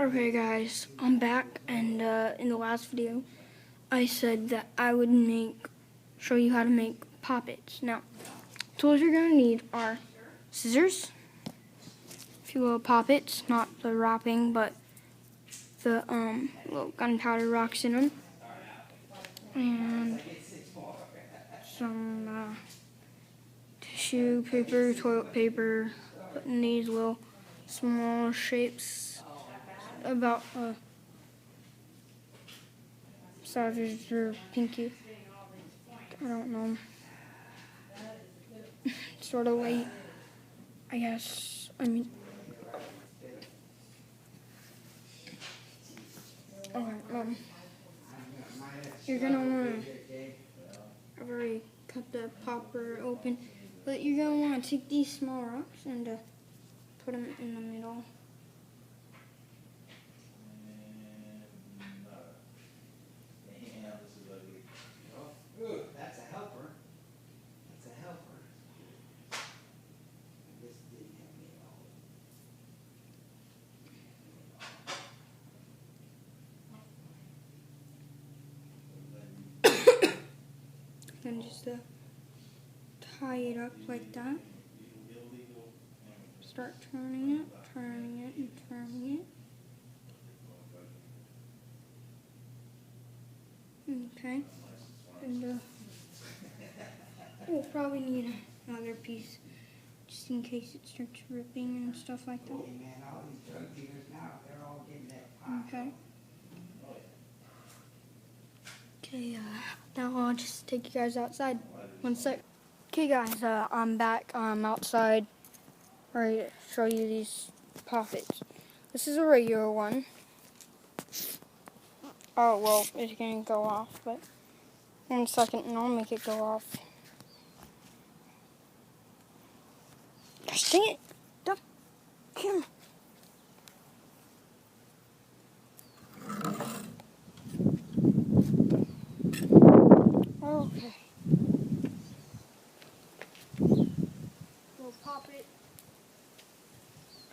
Okay guys, I'm back, and in the last video I said that I would show you how to make poppets. Now, tools you're going to need are scissors, a few little poppets, not the wrapping but the little gunpowder rocks in them, and some tissue paper, toilet paper, in these little small shapes about size of your pinky. I don't know. Sort of light, I guess. Okay, you're gonna want to, I've already cut the popper open, but you're gonna want to take these small rocks and put them in the middle. That's a helper. That's a helper. This didn't help me at all. Then just tie it up like that. Start turning it, and turning it. Okay. And we'll probably need another piece just in case it starts ripping and stuff like that. Hey man, all these drug dealers now, they're all getting that pop. Okay. Okay, now I'll just take you guys outside. 1 sec. Okay guys, I'm back. I'm outside. Ready to show you these poppets. This is a regular one. Oh, well, it's gonna go off, but 1 second and I'll make it go off. Gosh dang it! Dumb camera. Okay. We'll pop it.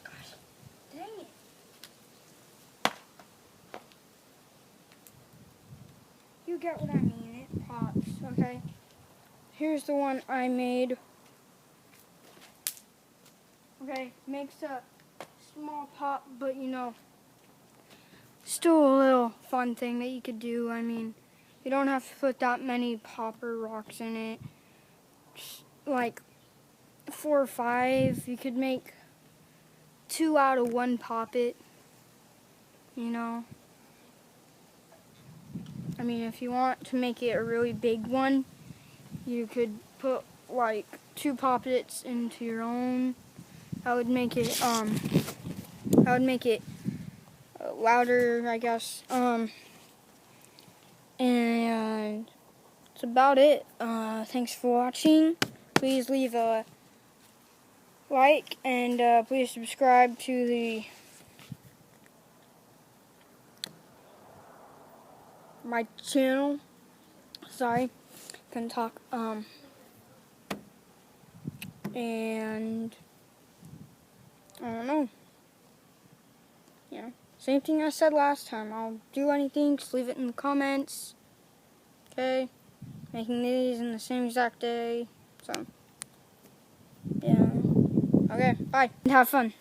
Gosh, dang it. You get what I mean, it pops, okay? Here's the one I made. Okay, makes a small pop, but you know, still a little fun thing that you could do. I mean, you don't have to put that many popper rocks in it. Just like 4 or 5. You could make 2 out of 1 poppet, you know. I mean, if you want to make it a really big one, you could put like 2 poppets into your own. I would make it louder, I guess. And that's about it. Thanks for watching. Please leave a like and please subscribe to my channel. Sorry, couldn't talk. And I don't know. Yeah, same thing I said last time. I'll do anything, just leave it in the comments. Okay, making these in the same exact day. So, yeah. Okay, bye. And have fun.